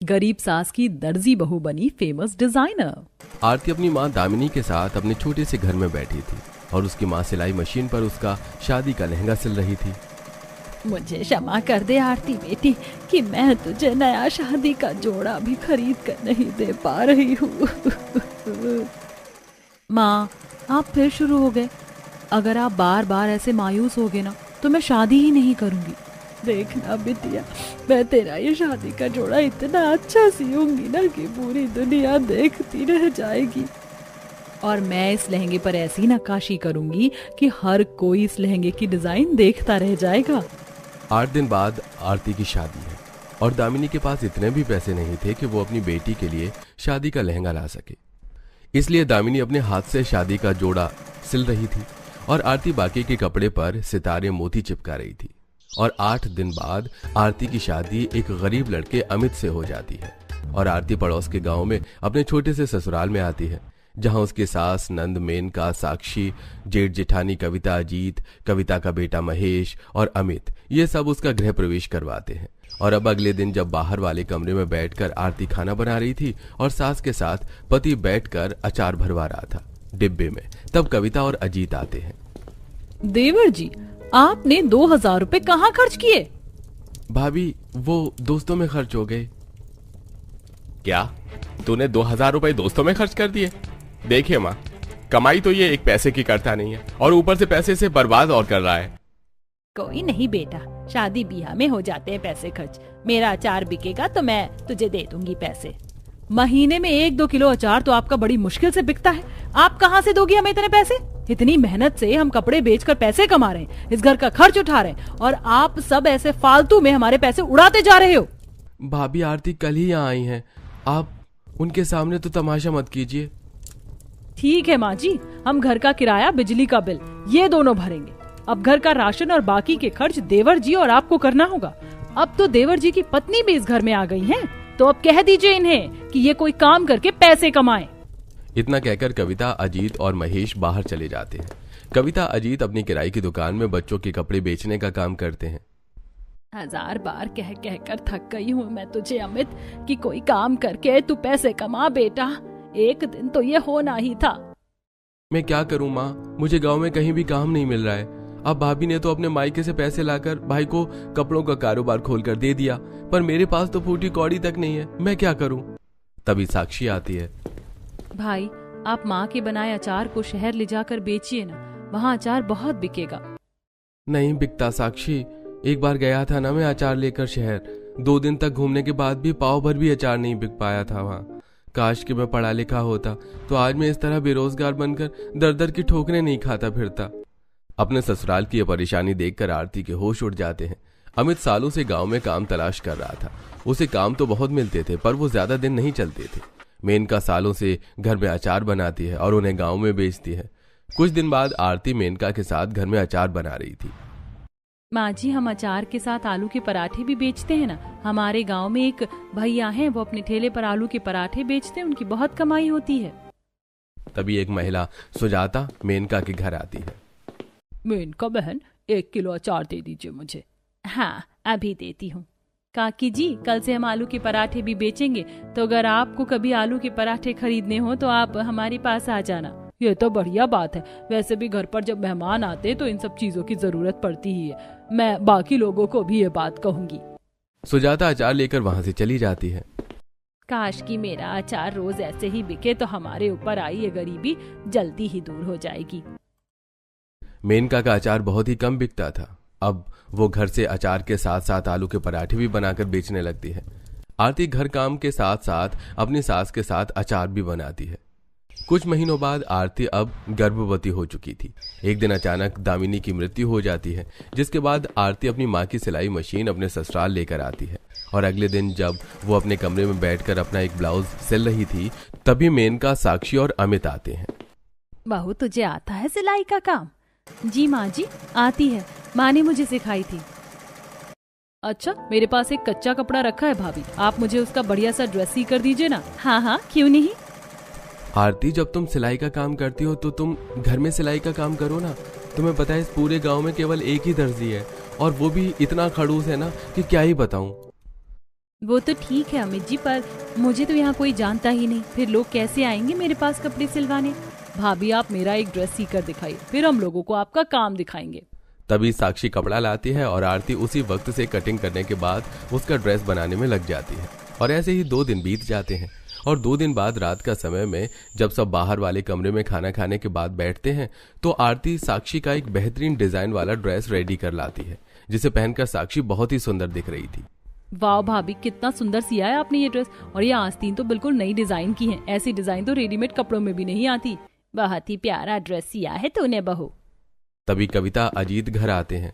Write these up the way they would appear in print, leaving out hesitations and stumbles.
गरीब सास की दर्जी बहू बनी फेमस डिजाइनर। आरती अपनी माँ दामिनी के साथ अपने छोटे से घर में बैठी थी और उसकी माँ सिलाई मशीन पर उसका शादी का लहंगा सिल रही थी। मुझे क्षमा कर दे आरती बेटी कि मैं तुझे नया शादी का जोड़ा भी खरीद कर नहीं दे पा रही हूँ। माँ, आप फिर शुरू हो गए। अगर आप बार बार ऐसे मायूस होगे ना तो मैं शादी ही नहीं करूंगी। देखना बिटिया, मैं तेरा ये शादी का जोड़ा इतना अच्छा सियूंगी ना कि पूरी दुनिया देखती रह जाएगी। और मैं इस लहंगे पर ऐसी नक्काशी करूंगी कि हर कोई इस लहंगे की डिजाइन देखता रह जाएगा। 8 दिन बाद आरती की शादी है और दामिनी के पास इतने भी पैसे नहीं थे कि वो अपनी बेटी के लिए शादी का लहंगा ला सके। इसलिए दामिनी अपने हाथ से शादी का जोड़ा सिल रही थी और आरती बाकी के कपड़े पर सितारे मोती चिपका रही थी। और 8 दिन बाद आरती की शादी एक गरीब लड़के अमित से हो जाती है और आरती पड़ोस के गांव में अपने छोटे से ससुराल में आती है, जहां उसकी सास नंद, मेनका, साक्षी, जेठ जेठानी कविता, अजीत, कविता का बेटा महेश और अमित ये सब उसका गृह प्रवेश करवाते हैं। और अब अगले दिन जब बाहर वाले कमरे में बैठकर आरती खाना बना रही थी और सास के साथ पति बैठकर अचार भरवा रहा था डिब्बे में, तब कविता और अजीत आते हैं। देवर जी, आपने 2000 रुपए कहाँ खर्च किए? भाभी, वो दोस्तों में खर्च हो गए। क्या तूने 2000 रुपए दोस्तों में खर्च कर दिए? देखिए माँ, कमाई तो ये एक पैसे की करता नहीं है और ऊपर से पैसे से बर्बाद और कर रहा है। कोई नहीं बेटा, शादी ब्याह में हो जाते हैं पैसे खर्च। मेरा अचार बिकेगा तो मैं तुझे दे दूंगी पैसे। महीने में 1-2 किलो अचार तो आपका बड़ी मुश्किल से बिकता है। आप कहाँ से दोगी हमें इतने पैसे? इतनी मेहनत से हम कपड़े बेचकर पैसे कमा रहे हैं, इस घर का खर्च उठा रहे हैं और आप सब ऐसे फालतू में हमारे पैसे उड़ाते जा रहे हो। भाभी, आरती कल ही यहाँ आई हैं, आप उनके सामने तो तमाशा मत कीजिए। ठीक है माँ जी, हम घर का किराया, बिजली का बिल ये दोनों भरेंगे। अब घर का राशन और बाकी के खर्च देवर जी और आपको करना होगा। अब तो देवर जी की पत्नी भी इस घर में आ गई है, तो अब कह दीजिए इन्हें कि ये कोई काम करके पैसे कमाएं। इतना कहकर कविता, अजीत और महेश बाहर चले जाते हैं। कविता, अजीत अपनी किराए की दुकान में बच्चों के कपड़े बेचने का काम करते हैं। 1000 बार कह कहकर थक गई हूँ मैं तुझे अमित कि कोई काम करके तू पैसे कमा बेटा। एक दिन तो ये होना ही था। मैं क्या करूं माँ, मुझे गांव में कहीं भी काम नहीं मिल रहा है। अब भाभी ने तो अपने मायके से पैसे लाकर भाई को कपड़ों का कारोबार खोलकर दे दिया, पर मेरे पास तो फूटी कौड़ी तक नहीं है। मैं क्या करूं? तभी साक्षी आती है। भाई, आप माँ के बनाए अचार को शहर ले जाकर बेचिए ना, वहाँ अचार बहुत बिकेगा। नहीं बिकता साक्षी, एक बार गया था ना मैं अचार लेकर शहर, 2 दिन तक घूमने के बाद भी पाव भर भी अचार नहीं बिक पाया था वहाँ। काश कि मैं पढ़ा लिखा होता तो आज मैं इस तरह बेरोजगार बनकर दर दर की ठोकरें नहीं खाता फिरता। अपने ससुराल की यह परेशानी देखकर आरती के होश उड़ जाते हैं। अमित सालों से गांव में काम तलाश कर रहा था। उसे काम तो बहुत मिलते थे पर वो ज्यादा दिन नहीं चलते थे। मेनका सालों से घर में अचार बनाती है और उन्हें गांव में बेचती है। कुछ दिन बाद आरती मेनका के साथ घर में अचार बना रही थी। माँ जी, हम अचार के साथ आलू के पराठे भी बेचते हैं ना। हमारे गांव में एक भैया हैं, वो अपने ठेले पर आलू के पराठे बेचते हैं, उनकी बहुत कमाई होती है। तभी एक महिला सुजाता मेनका के घर आती है। मेनका बहन, 1 किलो अचार दे दीजिए मुझे। हाँ, अभी देती हूँ। काकी जी, कल से हम आलू के पराठे भी बेचेंगे, तो अगर आपको कभी आलू के पराठे खरीदने हो तो आप हमारे पास आ जाना। ये तो बढ़िया बात है। वैसे भी घर पर जब मेहमान आते तो इन सब चीजों की जरूरत पड़ती ही है। मैं बाकी लोगों को भी ये बात कहूंगी। सुजाता अचार लेकर वहां से चली जाती है। काश कि मेरा अचार रोज ऐसे ही बिके तो हमारे ऊपर आई ये गरीबी जल्दी ही दूर हो जाएगी। मेनका का अचार बहुत ही कम बिकता था। अब वो घर से अचार के साथ साथ आलू के पराठे भी बनाकर बेचने लगती है। आरती घर काम के साथ साथ अपनी सास के साथ अचार भी बनाती है। कुछ महीनों बाद आरती अब गर्भवती हो चुकी थी। एक दिन अचानक दामिनी की मृत्यु हो जाती है, जिसके बाद आरती अपनी माँ की सिलाई मशीन अपने ससुराल लेकर आती है। और अगले दिन जब वो अपने कमरे में बैठकर अपना एक ब्लाउज सिल रही थी, तभी मेनका, साक्षी और अमित आते हैं। बहू, तुझे आता है सिलाई का काम? जी माँ जी, आती है, माँ ने मुझे सिखाई थी। अच्छा, मेरे पास एक कच्चा कपड़ा रखा है भाभी, आप मुझे उसका बढ़िया सा ड्रेस सी कर दीजिए ना। हाँ हाँ, क्यों नहीं। आरती, जब तुम सिलाई का काम करती हो तो तुम घर में सिलाई का काम करो ना। तुम्हें पता है इस पूरे गांव में केवल एक ही दर्जी है और वो भी इतना खड़ूस है ना कि क्या ही बताऊं। वो तो ठीक है अमित जी, पर मुझे तो यहाँ कोई जानता ही नहीं, फिर लोग कैसे आएंगे मेरे पास कपड़े सिलवाने। भाभी आप मेरा एक ड्रेस सी कर दिखाइए, फिर हम लोगों को आपका काम दिखाएंगे। तभी साक्षी कपड़ा लाती है और आरती उसी वक्त से कटिंग करने के बाद उसका ड्रेस बनाने में लग जाती है। और ऐसे ही 2 दिन बीत जाते हैं। और 2 दिन बाद रात का समय में जब सब बाहर वाले कमरे में खाना खाने के बाद बैठते हैं तो आरती साक्षी का एक बेहतरीन डिजाइन वाला ड्रेस रेडी कर लाती है, जिसे पहनकर साक्षी बहुत ही सुंदर दिख रही थी। वाह भाभी, कितना सुंदर सिया है आपने ये ड्रेस, और ये आस्तीन तो बिल्कुल नई डिजाइन की है। ऐसी डिजाइन तो रेडीमेड कपड़ों में भी नहीं आती। बहुत ही प्यारा ड्रेस सिया है तूने बहू। तभी कविता अजीत घर आते हैं।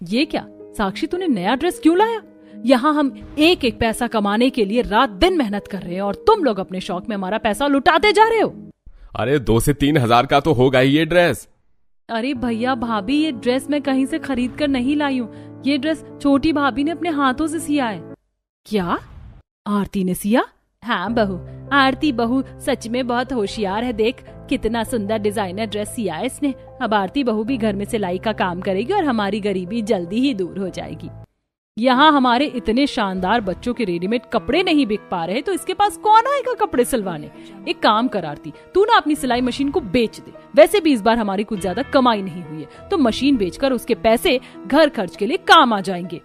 ये क्या साक्षी, तूने नया ड्रेस क्यों लाया? यहाँ हम एक एक पैसा कमाने के लिए रात दिन मेहनत कर रहे हैं और तुम लोग अपने शौक में हमारा पैसा लुटाते जा रहे हो। अरे 2 से 3 हजार का तो होगा ही ये ड्रेस। अरे भैया भाभी, ये ड्रेस मैं कहीं से खरीद कर नहीं लाई हूँ। ये ड्रेस छोटी भाभी ने अपने हाथों से सिया है। क्या आरती ने सिया? हाँ बहू, आरती बहू सच में बहुत होशियार है। देख कितना सुंदर डिजाइनर ड्रेस सिया है इसने। अब आरती बहू भी घर में सिलाई का काम करेगी और हमारी गरीबी जल्दी ही दूर हो जाएगी। यहाँ हमारे इतने शानदार बच्चों के रेडीमेड कपड़े नहीं बिक पा रहे तो इसके पास कौन आएगा कपड़े सिलवाने। एक काम कर आरती, तू ना अपनी सिलाई मशीन को बेच दे। वैसे भी इस बार हमारी कुछ ज्यादा कमाई नहीं हुई है, तो मशीन बेचकर उसके पैसे घर खर्च के लिए काम आ जाएंगे।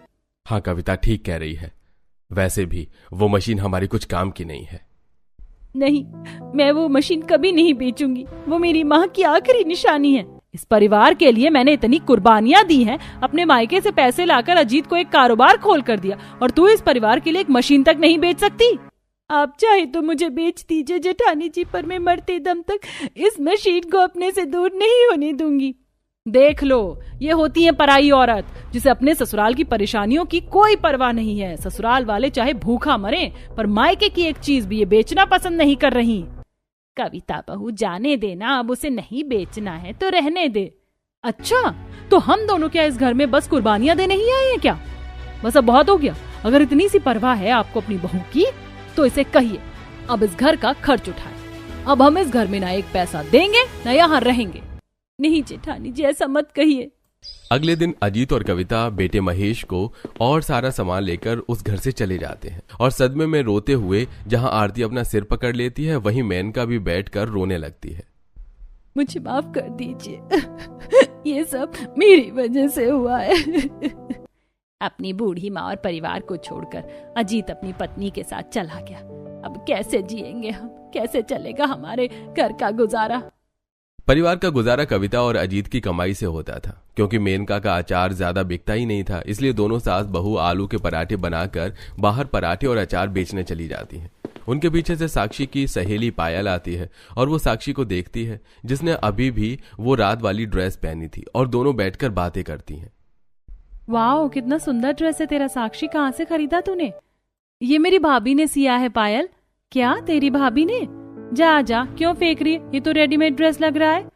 हाँ कविता ठीक कह रही है, वैसे भी वो मशीन हमारी कुछ काम की नहीं है। नहीं, मैं वो मशीन कभी नहीं बेचूंगी। वो मेरी माँ की आखिरी निशानी है। इस परिवार के लिए मैंने इतनी कुर्बानियां दी हैं। अपने मायके से पैसे लाकर अजीत को एक कारोबार खोल कर दिया, और तू इस परिवार के लिए एक मशीन तक नहीं बेच सकती। आप चाहे तो मुझे बेच दीजिए जेठानी जी, पर मैं मरते दम तक इस मशीन को अपने से दूर नहीं होने दूंगी। देख लो, ये होती है पराई औरत, जिसे अपने ससुराल की परेशानियों की कोई परवाह नहीं है। ससुराल वाले चाहे भूखा मरे, पर मायके की एक चीज भी ये बेचना पसंद नहीं कर रही। कविता बहू जाने देना, अब उसे नहीं बेचना है तो रहने दे। अच्छा, तो हम दोनों क्या इस घर में बस कुर्बानियां देने ही आए हैं क्या? बस अब बहुत हो गया। अगर इतनी सी परवाह है आपको अपनी बहू की, तो इसे कहिए अब इस घर का खर्च उठाए। अब हम इस घर में ना एक पैसा देंगे ना यहाँ रहेंगे। नहीं जेठानी जी, ऐसा मत कहिए। अगले दिन अजीत और कविता बेटे महेश को और सारा सामान लेकर उस घर से चले जाते हैं। और सदमे में रोते हुए जहां आरती अपना सिर पकड़ लेती है, वहीं मेनका भी बैठकर रोने लगती है। मुझे माफ कर दीजिए, ये सब मेरी वजह से हुआ है। अपनी बूढ़ी माँ और परिवार को छोड़कर अजीत अपनी पत्नी के साथ चला गया। अब कैसे जिएंगे हम, कैसे चलेगा हमारे घर का गुजारा? परिवार का गुजारा कविता और अजीत की कमाई से होता था, क्योंकि मेनका का अचार ज्यादा बिकता ही नहीं था। इसलिए दोनों सास बहू आलू के पराठे बनाकर बाहर पराठे और अचार बेचने चली जाती हैं। उनके पीछे से साक्षी की सहेली पायल आती है और वो साक्षी को देखती है, जिसने अभी भी वो रात वाली ड्रेस पहनी थी, और दोनों बैठकर बातें करती हैं। वाह, कितना सुंदर ड्रेस है तेरा साक्षी, कहाँ से खरीदा तूने? ये मेरी भाभी ने सिया है पायल। क्या तेरी भाभी ने? जा जा, क्यों फेंक रही है? ये तो रेडीमेड ड्रेस लग रहा है।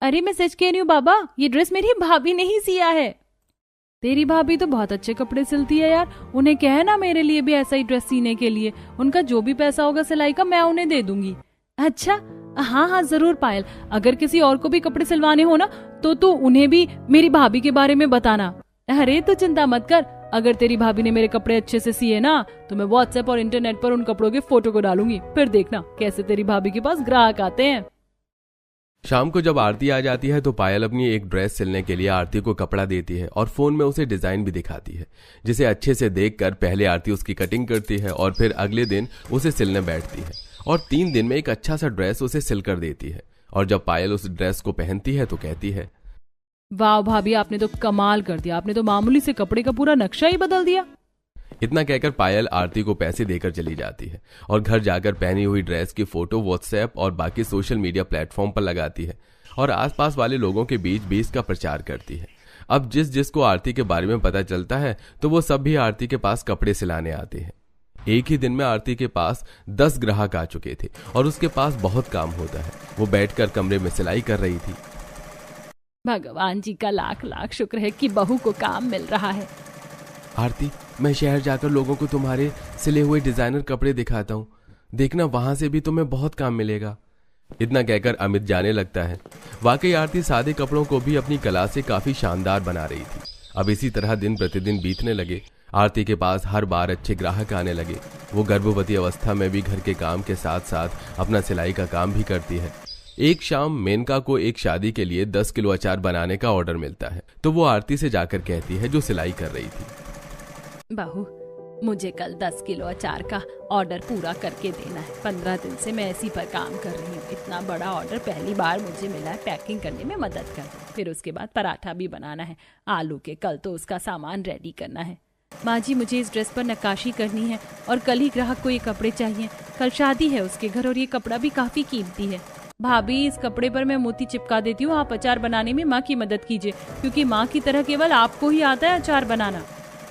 अरे मैं सच कह रही हूँ बाबा, ये ड्रेस मेरी भाभी ने ही सिया है। तेरी भाभी तो बहुत अच्छे कपड़े सिलती है यार, उन्हें कहे ना मेरे लिए भी ऐसा ही ड्रेस सीने के लिए। उनका जो भी पैसा होगा सिलाई का मैं उन्हें दे दूंगी। अच्छा हाँ हाँ जरूर पायल, अगर किसी और को भी कपड़े सिलवाने हो ना तो तू उन्हें भी मेरी भाभी के बारे में बताना। अरे तू चिंता मत कर, अगर तेरी भाभी ने मेरे कपड़े अच्छे से सिए ना तो मैं व्हाट्सएप और इंटरनेट पर उन कपड़ों के फोटो को डालूंगी, फिर देखना कैसे तेरी भाभी के पास ग्राहक आते हैं। शाम को जब आरती आ जाती है तो पायल अपनी एक ड्रेस सिलने के लिए आरती को कपड़ा देती है और फोन में उसे डिजाइन भी दिखाती है, जिसे अच्छे से देखकर पहले आरती उसकी कटिंग करती है और फिर अगले दिन उसे सिलने बैठती है और 3 दिन में एक अच्छा सा ड्रेस उसे सिल कर देती है। और जब पायल उस ड्रेस को पहनती है तो कहती है, वाह भाभी आपने तो कमाल कर दिया, आपने तो मामूली से कपड़े का पूरा नक्शा ही बदल दिया। इतना कहकर पायल आरती को पैसे देकर चली जाती है और घर जाकर पहनी हुई ड्रेस की फोटो व्हाट्सएप और बाकी सोशल मीडिया प्लेटफॉर्म पर लगाती है और आसपास वाले लोगों के बीच भी इसका प्रचार करती है। अब जिसको आरती के बारे में पता चलता है तो वो सब भी आरती के पास कपड़े सिलाने आते हैं। एक ही दिन में आरती के पास 10 ग्राहक आ चुके थे और उसके पास बहुत काम होता है। वो बैठकर कमरे में सिलाई कर रही थी। भगवान जी का लाख लाख शुक्र है कि बहू को काम मिल रहा है। आरती, मैं शहर जाकर लोगों को तुम्हारे सिले हुए डिजाइनर कपड़े दिखाता हूँ, देखना वहां से भी तुम्हें बहुत काम मिलेगा। इतना कहकर अमित जाने लगता है। वाकई आरती सादे कपड़ों को भी अपनी कला से काफी शानदार बना रही थी। अब इसी तरह दिन प्रतिदिन बीतने लगे। आरती के पास हर बार अच्छे ग्राहक आने लगे। वो गर्भवती अवस्था में भी घर के काम के साथ साथ अपना सिलाई का काम भी करती है। एक शाम मेनका को एक शादी के लिए 10 किलो अचार बनाने का ऑर्डर मिलता है, तो वो आरती से जाकर कहती है, जो सिलाई कर रही थी, बहू मुझे कल 10 किलो अचार का ऑर्डर पूरा करके देना है। 15 दिन से मैं इसी पर काम कर रही हूँ। इतना बड़ा ऑर्डर पहली बार मुझे मिला है। पैकिंग करने में मदद कर दो। फिर उसके बाद पराठा भी बनाना है आलू के। कल तो उसका सामान रेडी करना है। माँ जी मुझे इस ड्रेस पर नक्काशी करनी है और कल ही ग्राहक को ये कपड़े चाहिए। कल शादी है उसके घर और ये कपड़ा भी काफी कीमती है। भाभी इस कपड़े पर मैं मोती चिपका देती हूँ। आप अचार बनाने में माँ की मदद कीजिए, क्योंकि माँ की तरह केवल आपको ही आता है अचार बनाना।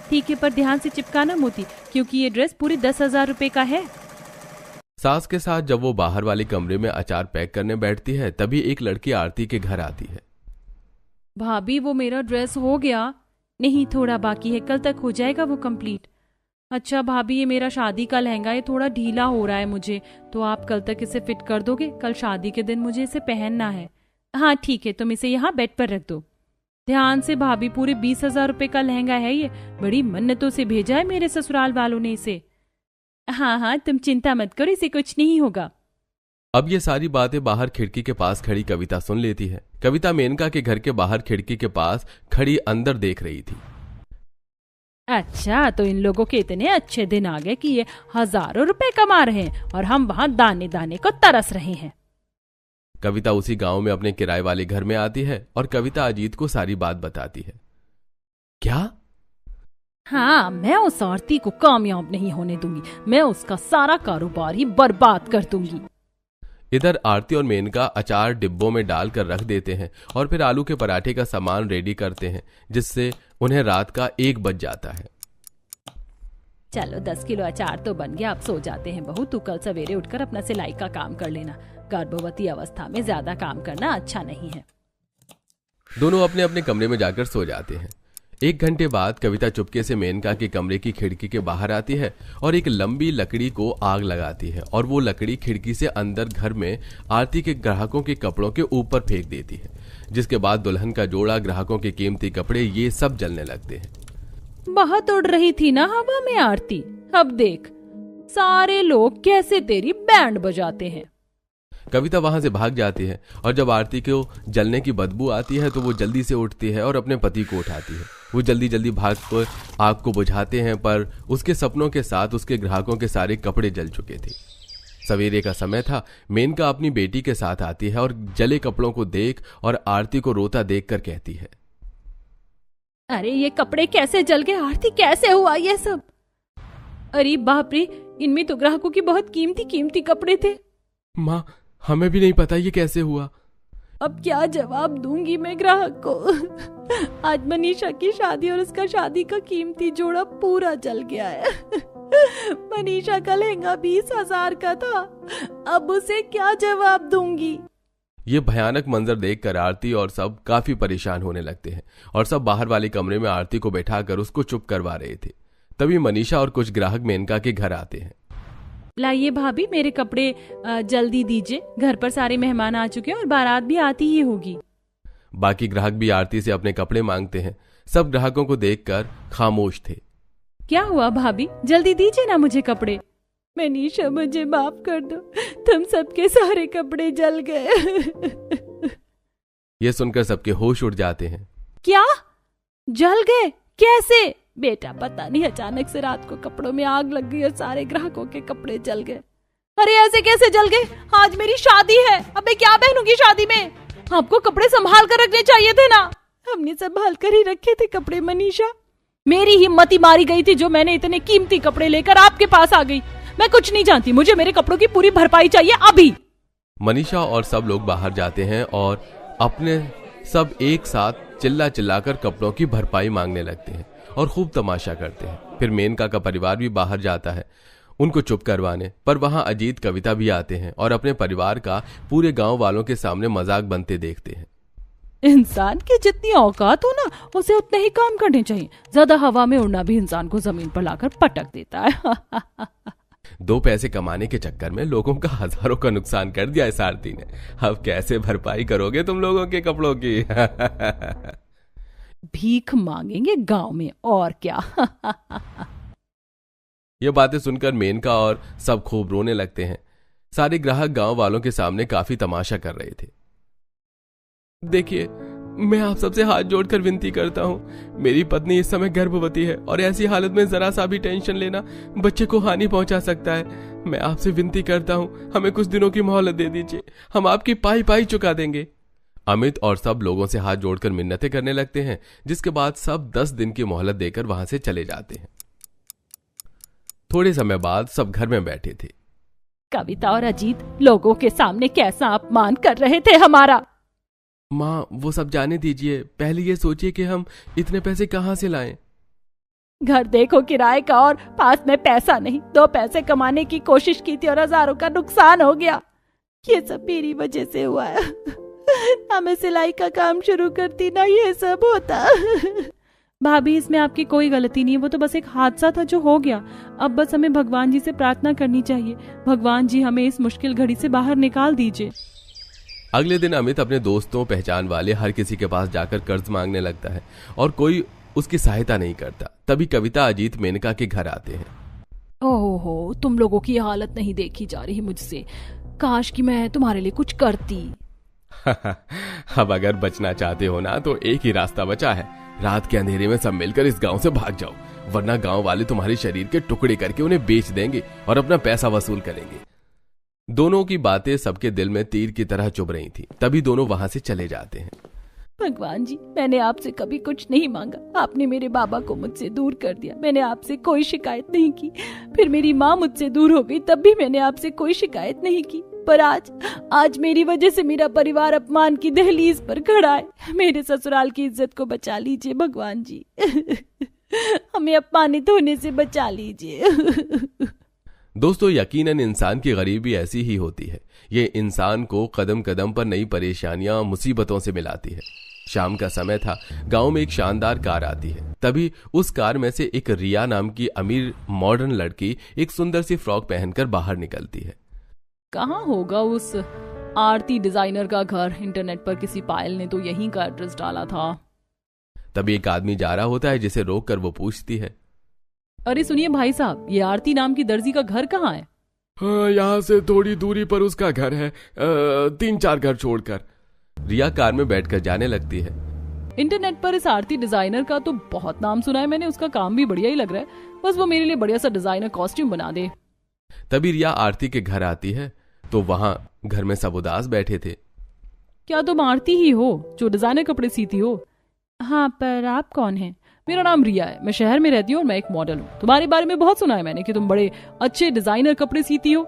ठीक है, पर ध्यान से चिपकाना मोती, क्योंकि ये ड्रेस पूरे 10,000 रुपए का है। सास के साथ जब वो बाहर वाले कमरे में अचार पैक करने बैठती है, तभी एक लड़की आरती के घर आती है। भाभी वो मेरा ड्रेस हो गया? नहीं, थोड़ा बाकी है, कल तक हो जाएगा वो कंप्लीट। अच्छा भाभी, ये मेरा शादी का लहंगा है, थोड़ा ढीला हो रहा है मुझे, तो आप कल तक इसे फिट कर दोगे? कल शादी के दिन मुझे इसे पहनना है। हाँ ठीक है, तुम इसे यहाँ बेड पर रख दो। ध्यान से भाभी, पूरे 20,000 रुपए का लहंगा है ये। बड़ी मन्नतों से भेजा है मेरे ससुराल वालों ने इसे। हाँ हाँ, तुम चिंता मत करो, इसे कुछ नहीं होगा। अब ये सारी बातें बाहर खिड़की के पास खड़ी कविता सुन लेती है। कविता मेनका के घर के बाहर खिड़की के पास खड़ी अंदर देख रही थी। अच्छा, तो इन लोगों के इतने अच्छे दिन आ गए कि ये हजारों रुपए कमा रहे हैं और हम वहाँ दाने दाने को तरस रहे हैं। कविता उसी गांव में अपने किराए वाले घर में आती है और कविता अजीत को सारी बात बताती है। क्या? हाँ, मैं उस आरती को कामयाब नहीं होने दूंगी। मैं उसका सारा कारोबार ही बर्बाद कर दूंगी। इधर आरती और मेनका अचार डिब्बों में डालकर रख देते हैं और फिर आलू के पराठे का सामान रेडी करते हैं, जिससे उन्हें रात का 1 बज जाता है। चलो 10 किलो अचार तो बन गया, अब सो जाते हैं। बहू तू कल सवेरे उठकर अपना सिलाई का काम कर लेना। गर्भवती अवस्था में ज्यादा काम करना अच्छा नहीं है। दोनों अपने अपने कमरे में जाकर सो जाते हैं। 1 घंटे बाद कविता चुपके से मेनका के कमरे की खिड़की के बाहर आती है और एक लंबी लकड़ी को आग लगाती है और वो लकड़ी खिड़की से अंदर घर में आरती के ग्राहकों के कपड़ों के ऊपर फेंक देती है, जिसके बाद दुल्हन का जोड़ा, ग्राहकों के कीमती कपड़े, ये सब जलने लगते हैं। बहुत उड़ रही थी ना हवा में आरती, अब देख सारे लोग कैसे तेरी बैंड बजाते हैं। कविता वहां से भाग जाती है और जब आरती को जलने की बदबू आती है तो वो जल्दी से उठती है और अपने पति को उठाती है। वो जल्दी जल्दी भाग कर आग को बुझाते हैं, पर उसके सपनों के साथ उसके ग्राहकों के सारे कपड़े जल चुके थे। सवेरे का समय था। मेनका अपनी बेटी के साथ आती है और जले कपड़ों को देख और आरती को रोता देखकर कहती है, अरे ये कपड़े कैसे जल गए आरती, कैसे हुआ ये सब? अरे बाप रे, इनमें तो ग्राहकों की बहुत कीमती कीमती कपड़े थे। माँ, हमें भी नहीं पता ये कैसे हुआ। अब क्या जवाब दूंगी मैं ग्राहक को? आज मनीषा की शादी और उसका शादी का कीमती जोड़ा पूरा जल गया है। मनीषा का लहंगा 20,000 का था, अब उसे क्या जवाब दूंगी? ये भयानक मंजर देखकर आरती और सब काफी परेशान होने लगते हैं और सब बाहर वाले कमरे में आरती को बैठाकर उसको चुप करवा रहे थे। तभी मनीषा और कुछ ग्राहक मेनका के घर आते हैं। लाइए भाभी, मेरे कपड़े जल्दी दीजिए, घर पर सारे मेहमान आ चुके हैं और बारात भी आती ही होगी। बाकी ग्राहक भी आरती से अपने कपड़े मांगते हैं। सब ग्राहकों को देखकर खामोश थे। क्या हुआ भाभी, जल्दी दीजिए ना मुझे कपड़े। मनीषा मुझे माफ कर दो, तुम सबके सारे कपड़े जल गए। ये सुनकर सबके होश उड़ जाते हैं। क्या जल गए? कैसे? बेटा पता नहीं, अचानक से रात को कपड़ों में आग लग गई और सारे ग्राहकों के कपड़े जल गए। अरे ऐसे कैसे जल गए? आज मेरी शादी है, अब मैं क्या पहनूंगी शादी में? आपको कपड़े संभाल कर रखने चाहिए थे ना। हमने संभाल कर ही रखे थे कपड़े मनीषा। मेरी हिम्मत ही मारी गई थी जो मैंने इतने कीमती कपड़े लेकर आपके पास आ गई। मैं कुछ नहीं जानती, मुझे मेरे कपड़ों की पूरी भरपाई चाहिए अभी। मनीषा और सब लोग बाहर जाते हैं और अपने सब एक साथ चिल्ला चिल्लाकर कपड़ों की भरपाई मांगने लगते हैं और खूब तमाशा करते हैं। फिर मेनका का परिवार भी बाहर जाता है उनको चुप करवाने, पर वहां अजीत, कविता भी आते हैं और अपने परिवार का पूरे गांव वालों के सामने मजाक बनते देखते हैं। इंसान की जितनी औकात हो ना, उसे उतने ही काम करने चाहिए। ज्यादा हवा में उड़ना भी इंसान को जमीन पर लाकर पटक देता है। 2 पैसे कमाने के चक्कर में लोगों का हजारों का नुकसान कर दिया इस आरती ने। अब कैसे भरपाई करोगे तुम लोगों के कपड़ों की? भीख मांगेंगे गांव में, और क्या। ये बातें सुनकर मेनका और सब खूब रोने लगते हैं। सारे ग्राहक गांव वालों के सामने काफी तमाशा कर रहे थे। देखिए, मैं आप सबसे हाथ जोड़कर विनती करता हूं, मेरी पत्नी इस समय गर्भवती है और ऐसी हालत में जरा सा भी टेंशन लेना बच्चे को हानि पहुंचा सकता है। मैं आपसे विनती करता हूं, हमें कुछ दिनों की मोहलत दे दीजिए, हम आपकी पाई पाई चुका देंगे। अमित और सब लोगों से हाथ जोड़कर मिन्नतें करने लगते हैं, जिसके बाद सब 10 दिन की मोहलत देकर वहां से चले जाते हैं। थोड़े समय बाद सब घर में बैठे थे। कविता और अजीत लोगों के सामने कैसा अपमान कर रहे थे हमारा। माँ, वो सब जाने दीजिए, पहले ये सोचिए कि हम इतने पैसे कहाँ से लाएं। घर देखो किराए का और पास में पैसा नहीं। 2 पैसे कमाने की कोशिश की थी और हजारों का नुकसान हो गया। ये सब मेरी वजह से हुआ है। ना मैं सिलाई का काम शुरू करती, ना ये सब होता। भाभी, इसमें आपकी कोई गलती नहीं है, वो तो बस एक हादसा था जो हो गया। अब बस हमें भगवान जी से प्रार्थना करनी चाहिए, भगवान जी हमें इस मुश्किल घड़ी से बाहर निकाल दीजिए। अगले दिन अमित अपने दोस्तों पहचान वाले हर किसी के पास जाकर कर्ज मांगने लगता है और कोई उसकी सहायता नहीं करता। तभी कविता, अजीत मेनका के घर आते हैं। ओहो, तुम लोगों की हालत नहीं देखी जा रही मुझसे। काश कि मैं तुम्हारे लिए कुछ करती। अब अगर बचना चाहते हो ना, तो एक ही रास्ता बचा है। रात के अंधेरे में सब मिलकर इस गांव से भाग जाओ, वरना गांव वाले तुम्हारे शरीर के टुकड़े करके उन्हें बेच देंगे और अपना पैसा वसूल करेंगे। दोनों की बातें सबके दिल में तीर की तरह चुभ रही थी। तभी दोनों वहां से चले जाते हैं। भगवान जी, मैंने आपसे कभी कुछ नहीं मांगा, आपने मेरे बाबा को मुझसे दूर कर दिया। मैंने आपसे कोई शिकायत नहीं की। फिर मेरी माँ मुझसे दूर हो गई, तब भी मैंने आपसे कोई शिकायत नहीं की। पर आज मेरी वजह से मेरा परिवार अपमान की दहलीज पर खड़ा है। मेरे ससुराल की इज्जत को बचा लीजिए भगवान जी। हमें अपमानित होने से बचा लीजिए। दोस्तों, यकीनन इंसान की गरीबी ऐसी ही होती है। ये इंसान को कदम कदम पर नई परेशानियां, मुसीबतों से मिलाती है। शाम का समय था। गांव में एक शानदार कार आती है। तभी उस कार में से एक रिया नाम की अमीर मॉडर्न लड़की एक सुंदर सी फ्रॉक पहनकर बाहर निकलती है। कहाँ होगा उस आरती डिजाइनर का घर? इंटरनेट पर किसी पायल ने तो यहीं का एड्रेस डाला था। तभी एक आदमी जा रहा होता है, जिसे रोककर वो पूछती है, अरे सुनिए भाई साहब, ये आरती नाम की दर्जी का घर कहाँ है? हाँ, यहाँ से थोड़ी दूरी पर उसका घर है, 3-4 घर छोड़कर। रिया कार में बैठकर जाने लगती है। इंटरनेट पर इस आरती डिजाइनर का तो बहुत नाम सुना है मैंने। उसका काम भी बढ़िया ही लग रहा है। बस वो मेरे लिए बढ़िया सा डिजाइनर कॉस्ट्यूम बना दे। तभी रिया आरती के घर आती है तो वहां घर में सब उदास बैठे थे। क्या तुम आरती ही हो जो डिजाइनर कपड़े सीती हो? हाँ, पर आप कौन हैं? मेरा नाम रिया है, मैं शहर में रहती हूँ और मैं एक मॉडल हूँ। तुम्हारे बारे में बहुत सुना है मैंने कि तुम बड़े अच्छे डिजाइनर कपड़े सीती हो।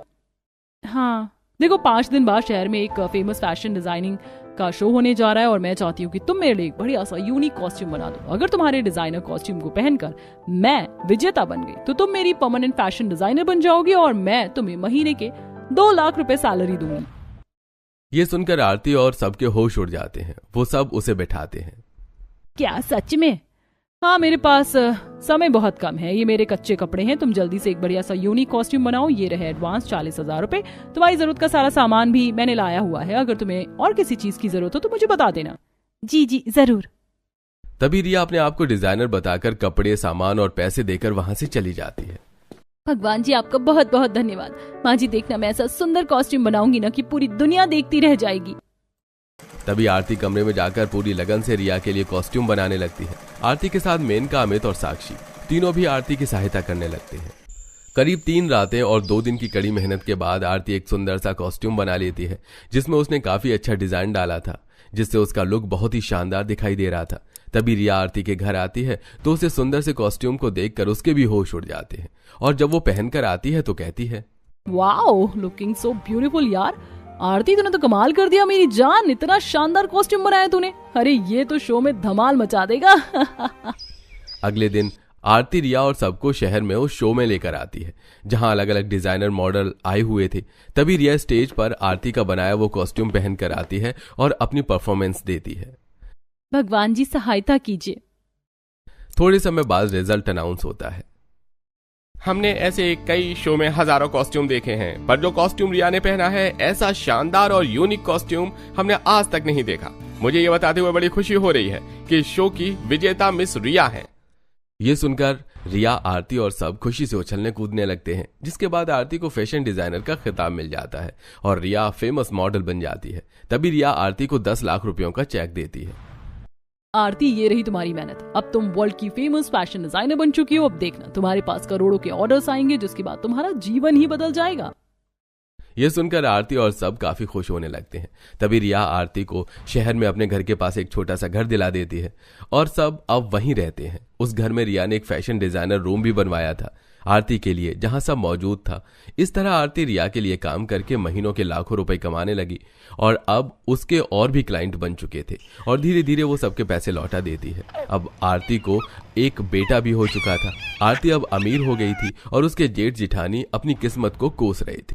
हाँ, देखो 5 दिन बाद शहर में एक फेमस फैशन डिजाइनिंग का शो होने जा रहा है और मैं चाहती हूँ कि तुम मेरे लिए एक बढ़िया सा यूनिक कॉस्ट्यूम बना दो। अगर तुम्हारे डिजाइनर कॉस्ट्यूम को पहनकर मैं विजेता बन गई तो तुम मेरी परमानेंट फैशन डिजाइनर बन जाओगी और मैं तुम्हें महीने के 2 लाख रुपए सैलरी दूंगी। ये सुनकर आरती और सबके होश उड़ जाते हैं। वो सब उसे बैठाते हैं। क्या सच में? हाँ, मेरे पास समय बहुत कम है। ये मेरे कच्चे कपड़े हैं। तुम जल्दी से एक बढ़िया सा यूनिक कॉस्ट्यूम बनाओ। ये रहे एडवांस 40,000 रुपए। तुम्हारी जरूरत का सारा सामान भी मैंने लाया हुआ है। अगर तुम्हें और किसी चीज की जरूरत हो तो मुझे बता देना। जी जी जरूर। तभी रिया अपने आप को डिजाइनर बताकर कपड़े, सामान और पैसे देकर वहां से चली जाती है। भगवान जी, आपका बहुत बहुत धन्यवाद। माँ जी, देखना मैं ऐसा सुंदर कॉस्ट्यूम बनाऊंगी ना कि पूरी दुनिया देखती रह जाएगी। तभी आरती कमरे में जाकर पूरी लगन से रिया के लिए कॉस्ट्यूम बनाने लगती है। आरती के साथ मेनका, अमित और साक्षी तीनों भी आरती की सहायता करने लगते हैं। करीब 3 रातें और 2 दिन की कड़ी मेहनत के बाद आरती एक सुंदर सा कॉस्ट्यूम बना लेती है, जिसमें उसने काफी अच्छा डिजाइन डाला था, जिससे उसका लुक बहुत ही शानदार दिखाई दे रहा था। तभी रिया आरती के घर आती है तो उसे सुंदर से कॉस्ट्यूम को देखकर उसके भी होश उड़ जाते हैं और जब वो पहनकर आती है तो कहती है, वाओ, लुकिंग सो ब्यूटीफुल यार। आरती, तूने तो कमाल कर दिया मेरी जान। इतना शानदार कॉस्ट्यूम बनाया तूने। अरे ये तो शो में धमाल मचा देगा। अगले दिन आरती रिया और सबको शहर में उस शो में लेकर आती है जहां अलग अलग डिजाइनर मॉडल आए हुए थे। तभी रिया स्टेज पर आरती का बनाया वो कॉस्ट्यूम पहनकर आती है और अपनी परफॉर्मेंस देती है। भगवान जी सहायता कीजिए। थोड़े समय बाद रिजल्ट अनाउंस होता है। हमने ऐसे कई शो में हजारों कॉस्ट्यूम देखे हैं, पर जो कॉस्ट्यूम रिया ने पहना है, ऐसा शानदार और यूनिक कॉस्ट्यूम हमने आज तक नहीं देखा। मुझे ये बताते हुए बड़ी खुशी हो रही है कि शो की विजेता मिस रिया हैं। ये सुनकर रिया, आरती और सब खुशी से उछलने कूदने लगते हैं, जिसके बाद आरती को फैशन डिजाइनर का खिताब मिल जाता है और रिया फेमस मॉडल बन जाती है। तभी रिया आरती को 10 लाख रुपयों का चेक देती है। आरती, ये रही तुम्हारी मेहनत। अब तुम वर्ल्ड की फेमस फैशन डिजाइनर बन चुकी हो। अब देखना तुम्हारे पास करोड़ों के ऑर्डर्स आएंगे, जिसके बाद तुम्हारा जीवन ही बदल जाएगा। यह सुनकर आरती और सब काफी खुश होने लगते हैं। तभी रिया आरती को शहर में अपने घर के पास एक छोटा सा घर दिला देती है और सब अब वहीं रहते हैं। उस घर में रिया ने एक फैशन डिजाइनर रूम भी बनवाया था आरती के लिए, जहां सब मौजूद था। इस तरह आरती रिया के लिए काम करके महीनों के लाखों रुपए कमाने लगी और अब उसके और भी क्लाइंट बन चुके थे और धीरे धीरे वो सबके पैसे लौटा देती है। अब आरती को एक बेटा भी हो चुका था। आरती अब अमीर हो गई थी और उसके जेठ जिठानी अपनी किस्मत को कोस रहे थे।